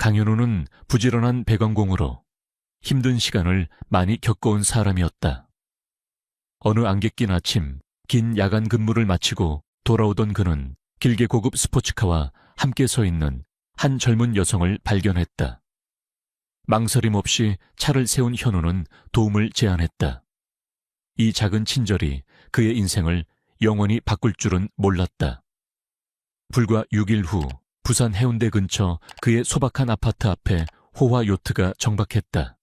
강현우는 부지런한 배관공으로 힘든 시간을 많이 겪어온 사람이었다. 어느 안개 낀 아침, 긴 야간 근무를 마치고 돌아오던 그는 길게 고급 스포츠카와 함께 서 있는 한 젊은 여성을 발견했다. 망설임 없이 차를 세운 현우는 도움을 제안했다. 이 작은 친절이 그의 인생을 영원히 바꿀 줄은 몰랐다. 불과 6일 후 부산 해운대 근처 그의 소박한 아파트 앞에 호화 요트가 정박했다.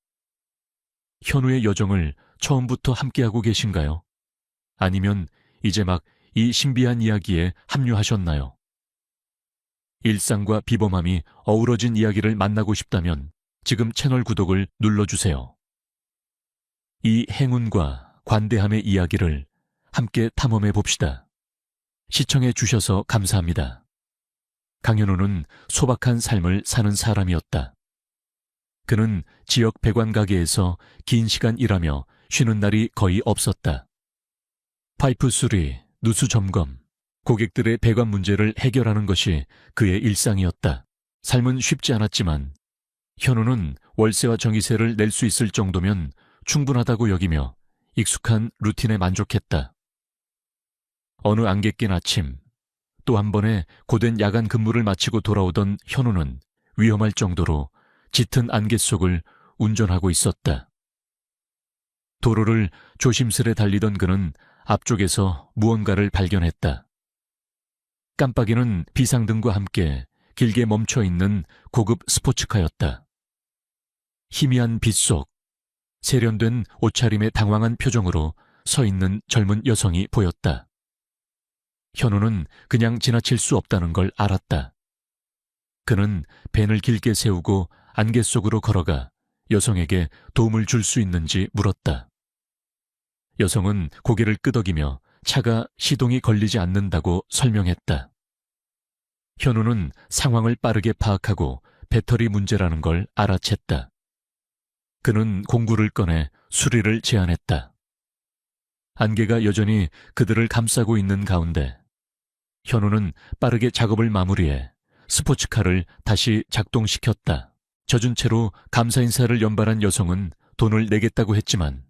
현우의 여정을 처음부터 함께하고 계신가요? 아니면 이제 막 이 신비한 이야기에 합류하셨나요? 일상과 비범함이 어우러진 이야기를 만나고 싶다면 지금 채널 구독을 눌러주세요. 이 행운과 관대함의 이야기를 함께 탐험해 봅시다. 시청해 주셔서 감사합니다. 강현우는 소박한 삶을 사는 사람이었다. 그는 지역 배관 가게에서 긴 시간 일하며 쉬는 날이 거의 없었다. 파이프 수리, 누수 점검, 고객들의 배관 문제를 해결하는 것이 그의 일상이었다. 삶은 쉽지 않았지만 현우는 월세와 전기세를 낼 수 있을 정도면 충분하다고 여기며 익숙한 루틴에 만족했다. 어느 안개 낀 아침, 또 한 번의 고된 야간 근무를 마치고 돌아오던 현우는 위험할 정도로 짙은 안개 속을 운전하고 있었다. 도로를 조심스레 달리던 그는 앞쪽에서 무언가를 발견했다. 깜빡이는 비상등과 함께 길게 멈춰있는 고급 스포츠카였다. 희미한 빛 속 세련된 옷차림에 당황한 표정으로 서 있는 젊은 여성이 보였다. 현우는 그냥 지나칠 수 없다는 걸 알았다. 그는 밴을 길게 세우고 안개 속으로 걸어가 여성에게 도움을 줄 수 있는지 물었다. 여성은 고개를 끄덕이며 차가 시동이 걸리지 않는다고 설명했다. 현우는 상황을 빠르게 파악하고 배터리 문제라는 걸 알아챘다. 그는 공구를 꺼내 수리를 제안했다. 안개가 여전히 그들을 감싸고 있는 가운데 현우는 빠르게 작업을 마무리해 스포츠카를 다시 작동시켰다. 젖은 채로 감사 인사를 연발한 여성은 돈을 내겠다고 했지만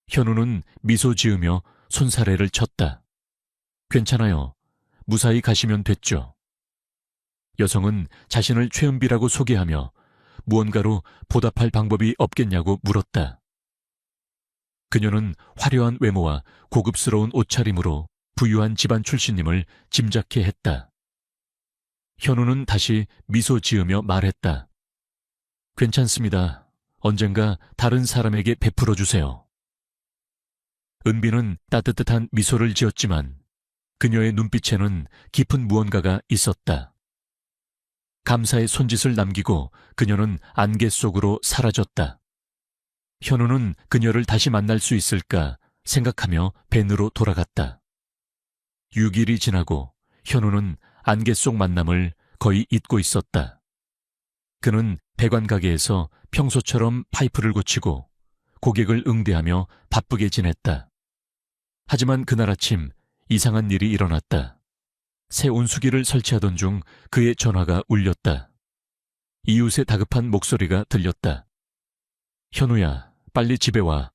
현우는 미소 지으며 손사래를 쳤다. 괜찮아요. 무사히 가시면 됐죠. 여성은 자신을 최은비라고 소개하며 무언가로 보답할 방법이 없겠냐고 물었다. 그녀는 화려한 외모와 고급스러운 옷차림으로 부유한 집안 출신임을 짐작해 했다. 현우는 다시 미소 지으며 말했다. 괜찮습니다. 언젠가 다른 사람에게 베풀어 주세요. 은비는 따뜻한 미소를 지었지만 그녀의 눈빛에는 깊은 무언가가 있었다. 감사의 손짓을 남기고 그녀는 안개 속으로 사라졌다. 현우는 그녀를 다시 만날 수 있을까 생각하며 밴으로 돌아갔다. 6일이 지나고 현우는 안개 속 만남을 거의 잊고 있었다. 그는 배관 가게에서 평소처럼 파이프를 고치고 고객을 응대하며 바쁘게 지냈다. 하지만 그날 아침 이상한 일이 일어났다. 새 온수기를 설치하던 중 그의 전화가 울렸다. 이웃의 다급한 목소리가 들렸다. 현우야, 빨리 집에 와.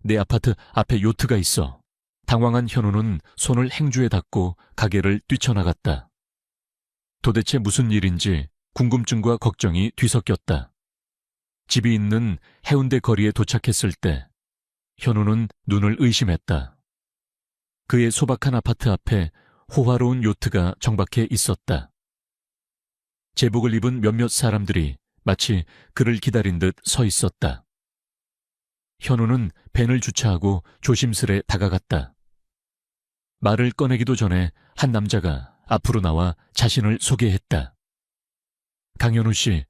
내 아파트 앞에 요트가 있어. 당황한 현우는 손을 행주에 닫고 가게를 뛰쳐나갔다. 도대체 무슨 일인지 궁금증과 걱정이 뒤섞였다. 집이 있는 해운대 거리에 도착했을 때 현우는 눈을 의심했다. 그의 소박한 아파트 앞에 호화로운 요트가 정박해 있었다. 제복을 입은 몇몇 사람들이 마치 그를 기다린 듯 서 있었다. 현우는 밴을 주차하고 조심스레 다가갔다. 말을 꺼내기도 전에 한 남자가 앞으로 나와 자신을 소개했다. 강현우 씨,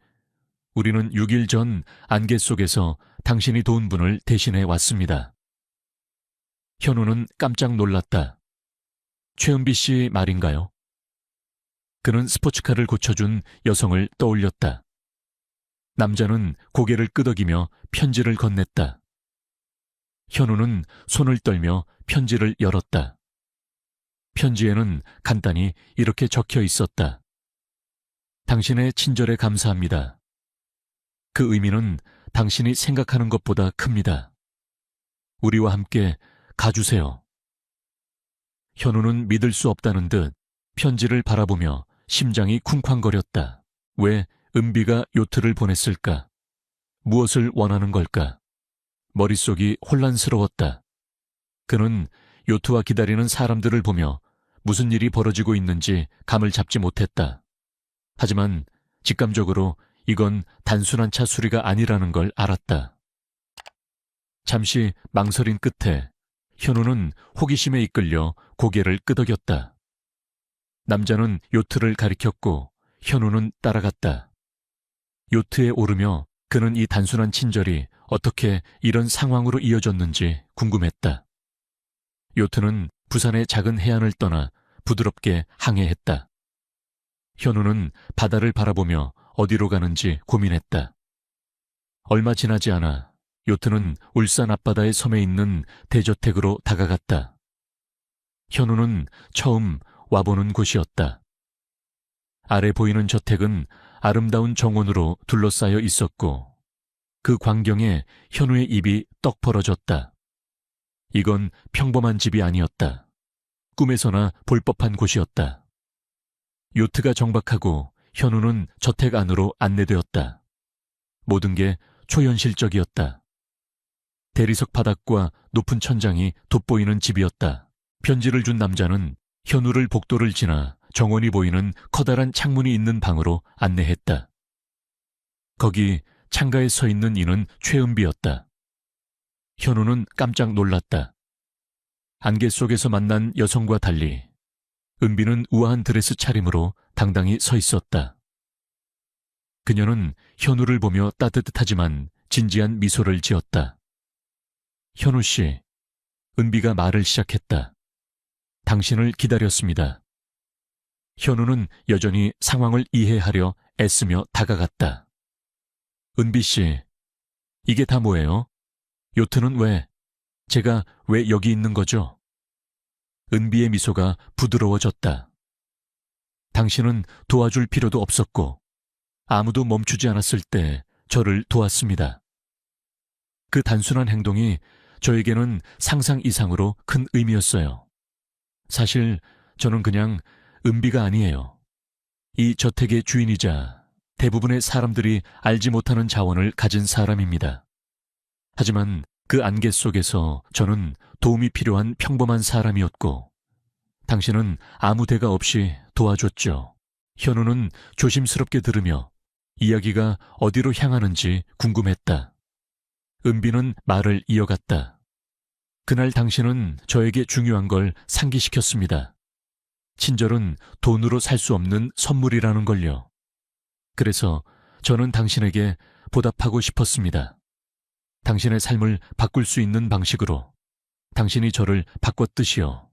우리는 6일 전 안개 속에서 당신이 도운 분을 대신해 왔습니다. 현우는 깜짝 놀랐다. 최은비 씨 말인가요? 그는 스포츠카를 고쳐준 여성을 떠올렸다. 남자는 고개를 끄덕이며 편지를 건넸다. 현우는 손을 떨며 편지를 열었다. 편지에는 간단히 이렇게 적혀 있었다. 당신의 친절에 감사합니다. 그 의미는 당신이 생각하는 것보다 큽니다. 우리와 함께 가주세요. 현우는 믿을 수 없다는 듯 편지를 바라보며 심장이 쿵쾅거렸다. 왜 은비가 요트를 보냈을까? 무엇을 원하는 걸까? 머릿속이 혼란스러웠다. 그는 요트와 기다리는 사람들을 보며 무슨 일이 벌어지고 있는지 감을 잡지 못했다. 하지만 직감적으로 이건 단순한 차 수리가 아니라는 걸 알았다. 잠시 망설인 끝에 현우는 호기심에 이끌려 고개를 끄덕였다. 남자는 요트를 가리켰고 현우는 따라갔다. 요트에 오르며 그는 이 단순한 친절이 어떻게 이런 상황으로 이어졌는지 궁금했다. 요트는 부산의 작은 해안을 떠나 부드럽게 항해했다. 현우는 바다를 바라보며 어디로 가는지 고민했다. 얼마 지나지 않아 요트는 울산 앞바다의 섬에 있는 대저택으로 다가갔다. 현우는 처음 와보는 곳이었다. 아래 보이는 저택은 아름다운 정원으로 둘러싸여 있었고 그 광경에 현우의 입이 떡 벌어졌다. 이건 평범한 집이 아니었다. 꿈에서나 볼 법한 곳이었다. 요트가 정박하고 현우는 저택 안으로 안내되었다. 모든 게 초현실적이었다. 대리석 바닥과 높은 천장이 돋보이는 집이었다. 편지를 준 남자는 현우를 복도를 지나 정원이 보이는 커다란 창문이 있는 방으로 안내했다. 거기 창가에 서 있는 이는 최은비였다. 현우는 깜짝 놀랐다. 안개 속에서 만난 여성과 달리 은비는 우아한 드레스 차림으로 당당히 서 있었다. 그녀는 현우를 보며 따뜻하지만 진지한 미소를 지었다. 현우 씨, 은비가 말을 시작했다. 당신을 기다렸습니다. 현우는 여전히 상황을 이해하려 애쓰며 다가갔다. 은비 씨, 이게 다 뭐예요? 요트는 제가 왜 여기 있는 거죠? 은비의 미소가 부드러워졌다. 당신은 도와줄 필요도 없었고 아무도 멈추지 않았을 때 저를 도왔습니다. 그 단순한 행동이 저에게는 상상 이상으로 큰 의미였어요. 사실 저는 그냥 은비가 아니에요. 이 저택의 주인이자 대부분의 사람들이 알지 못하는 자원을 가진 사람입니다. 하지만 그 안개 속에서 저는 도움이 필요한 평범한 사람이었고 당신은 아무 대가 없이 도와줬죠. 현우는 조심스럽게 들으며 이야기가 어디로 향하는지 궁금했다. 은비는 말을 이어갔다. 그날 당신은 저에게 중요한 걸 상기시켰습니다. 친절은 돈으로 살 수 없는 선물이라는 걸요. 그래서 저는 당신에게 보답하고 싶었습니다. 당신의 삶을 바꿀 수 있는 방식으로 당신이 저를 바꿨듯이요.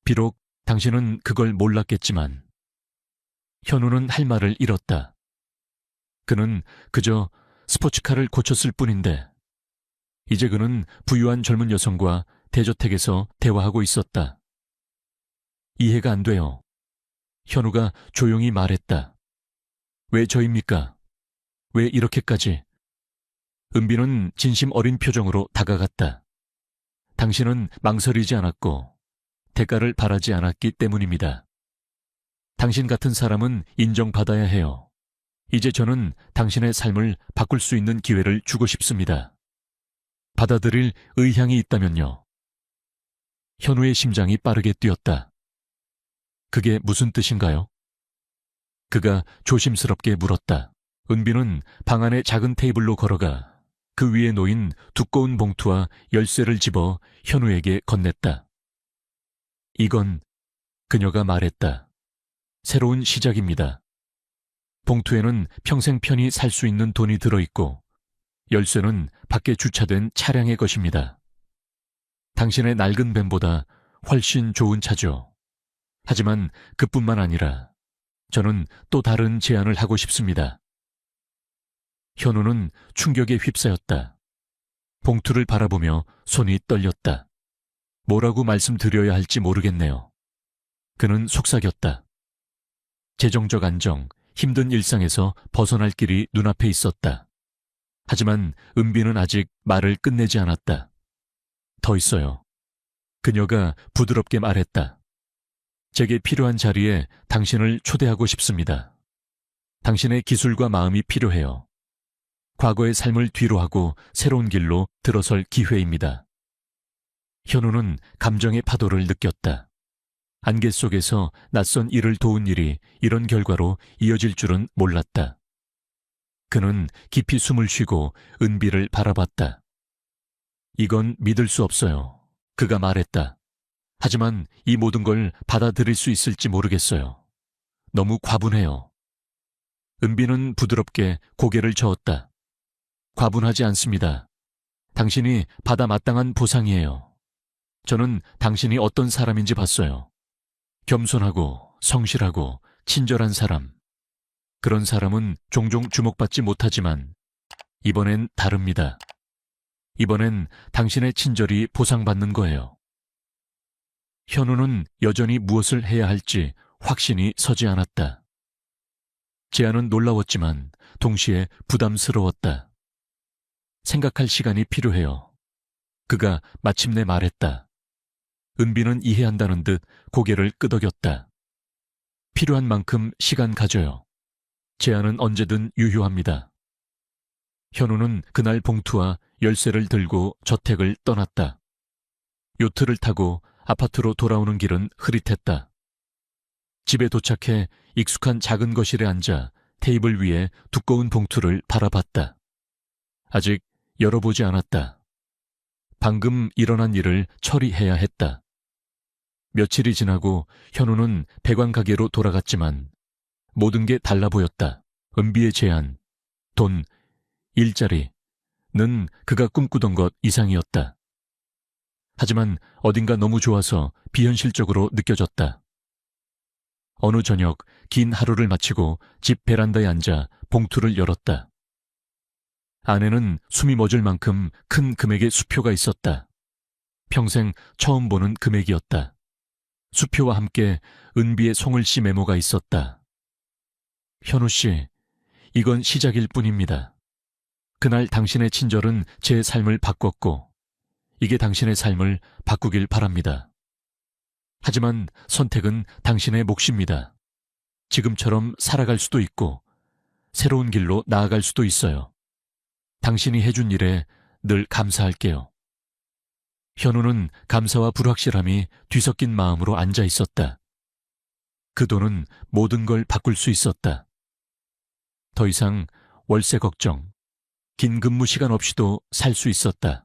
비록 당신은 그걸 몰랐겠지만 현우는 할 말을 잃었다. 그는 그저 스포츠카를 고쳤을 뿐인데 이제 그는 부유한 젊은 여성과 대저택에서 대화하고 있었다. 이해가 안 돼요. 현우가 조용히 말했다. 왜 저입니까? 왜 이렇게까지? 은비는 진심 어린 표정으로 다가갔다. 당신은 망설이지 않았고 대가를 바라지 않았기 때문입니다. 당신 같은 사람은 인정받아야 해요. 이제 저는 당신의 삶을 바꿀 수 있는 기회를 주고 싶습니다. 받아들일 의향이 있다면요. 현우의 심장이 빠르게 뛰었다. 그게 무슨 뜻인가요? 그가 조심스럽게 물었다. 은비는 방 안의 작은 테이블로 걸어가 그 위에 놓인 두꺼운 봉투와 열쇠를 집어 현우에게 건넸다. 이건 그녀가 말했다. 새로운 시작입니다. 봉투에는 평생 편히 살 수 있는 돈이 들어있고 열쇠는 밖에 주차된 차량의 것입니다. 당신의 낡은 뱀보다 훨씬 좋은 차죠. 하지만 그뿐만 아니라 저는 또 다른 제안을 하고 싶습니다. 현우는 충격에 휩싸였다. 봉투를 바라보며 손이 떨렸다. 뭐라고 말씀드려야 할지 모르겠네요. 그는 속삭였다. 재정적 안정, 힘든 일상에서 벗어날 길이 눈앞에 있었다. 하지만 은비는 아직 말을 끝내지 않았다. 더 있어요. 그녀가 부드럽게 말했다. 제게 필요한 자리에 당신을 초대하고 싶습니다. 당신의 기술과 마음이 필요해요. 과거의 삶을 뒤로하고 새로운 길로 들어설 기회입니다. 현우는 감정의 파도를 느꼈다. 안개 속에서 낯선 이를 도운 일이 이런 결과로 이어질 줄은 몰랐다. 그는 깊이 숨을 쉬고 은비를 바라봤다. 이건 믿을 수 없어요. 그가 말했다. 하지만 이 모든 걸 받아들일 수 있을지 모르겠어요. 너무 과분해요. 은비는 부드럽게 고개를 저었다. 과분하지 않습니다. 당신이 받아 마땅한 보상이에요. 저는 당신이 어떤 사람인지 봤어요. 겸손하고 성실하고 친절한 사람. 그런 사람은 종종 주목받지 못하지만 이번엔 다릅니다. 이번엔 당신의 친절이 보상받는 거예요. 현우는 여전히 무엇을 해야 할지 확신이 서지 않았다. 제안은 놀라웠지만 동시에 부담스러웠다. 생각할 시간이 필요해요. 그가 마침내 말했다. 은비는 이해한다는 듯 고개를 끄덕였다. 필요한 만큼 시간 가져요. 제안은 언제든 유효합니다. 현우는 그날 봉투와 열쇠를 들고 저택을 떠났다. 요트를 타고 아파트로 돌아오는 길은 흐릿했다. 집에 도착해 익숙한 작은 거실에 앉아 테이블 위에 두꺼운 봉투를 바라봤다. 아직 열어보지 않았다. 방금 일어난 일을 처리해야 했다. 며칠이 지나고 현우는 배관 가게로 돌아갔지만 모든 게 달라 보였다. 은비의 제안, 돈, 일자리는 그가 꿈꾸던 것 이상이었다. 하지만 어딘가 너무 좋아서 비현실적으로 느껴졌다. 어느 저녁 긴 하루를 마치고 집 베란다에 앉아 봉투를 열었다. 안에는 숨이 멎을 만큼 큰 금액의 수표가 있었다. 평생 처음 보는 금액이었다. 수표와 함께 은비의 송을씨 메모가 있었다. 현우 씨, 이건 시작일 뿐입니다. 그날 당신의 친절은 제 삶을 바꿨고 이게 당신의 삶을 바꾸길 바랍니다. 하지만 선택은 당신의 몫입니다. 지금처럼 살아갈 수도 있고 새로운 길로 나아갈 수도 있어요. 당신이 해준 일에 늘 감사할게요. 현우는 감사와 불확실함이 뒤섞인 마음으로 앉아 있었다. 그 돈은 모든 걸 바꿀 수 있었다. 더 이상 월세 걱정, 긴 근무 시간 없이도 살 수 있었다.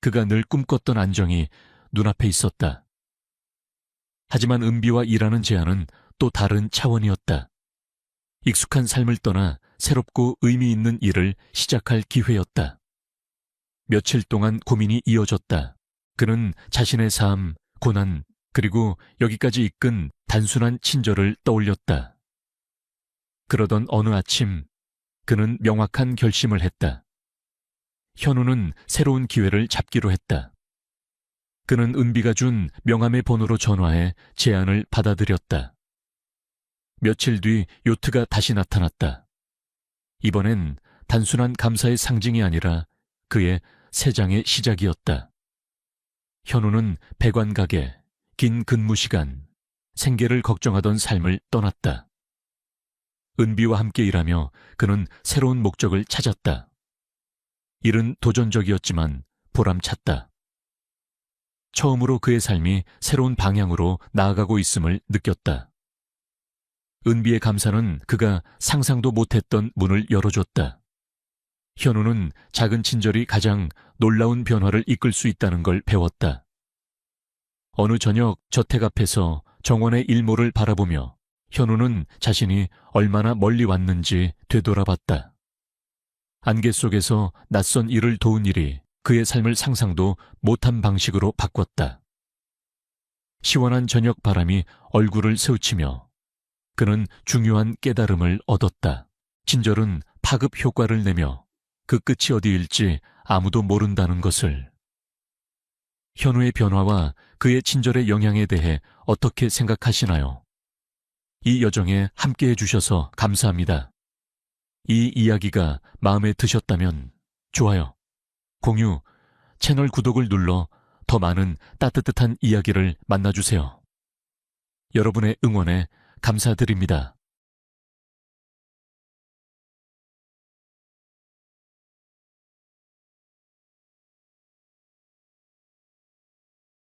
그가 늘 꿈꿨던 안정이 눈앞에 있었다. 하지만 은비와 일하는 제안은 또 다른 차원이었다. 익숙한 삶을 떠나 새롭고 의미 있는 일을 시작할 기회였다. 며칠 동안 고민이 이어졌다. 그는 자신의 삶, 고난, 그리고 여기까지 이끈 단순한 친절을 떠올렸다. 그러던 어느 아침, 그는 명확한 결심을 했다. 현우는 새로운 기회를 잡기로 했다. 그는 은비가 준 명함의 번호로 전화해 제안을 받아들였다. 며칠 뒤 요트가 다시 나타났다. 이번엔 단순한 감사의 상징이 아니라 그의 새 장의 시작이었다. 현우는 배관 가게, 긴 근무 시간, 생계를 걱정하던 삶을 떠났다. 은비와 함께 일하며 그는 새로운 목적을 찾았다. 일은 도전적이었지만 보람찼다. 처음으로 그의 삶이 새로운 방향으로 나아가고 있음을 느꼈다. 은비의 감사는 그가 상상도 못했던 문을 열어줬다. 현우는 작은 친절이 가장 놀라운 변화를 이끌 수 있다는 걸 배웠다. 어느 저녁 저택 앞에서 정원의 일몰을 바라보며 현우는 자신이 얼마나 멀리 왔는지 되돌아봤다. 안개 속에서 낯선 일을 도운 일이 그의 삶을 상상도 못한 방식으로 바꿨다. 시원한 저녁 바람이 얼굴을 스치며 그는 중요한 깨달음을 얻었다. 친절은 파급 효과를 내며 그 끝이 어디일지 아무도 모른다는 것을. 현우의 변화와 그의 친절의 영향에 대해 어떻게 생각하시나요? 이 여정에 함께해 주셔서 감사합니다. 이 이야기가 마음에 드셨다면 좋아요, 공유, 채널 구독을 눌러 더 많은 따뜻한 이야기를 만나주세요. 여러분의 응원에 감사드립니다.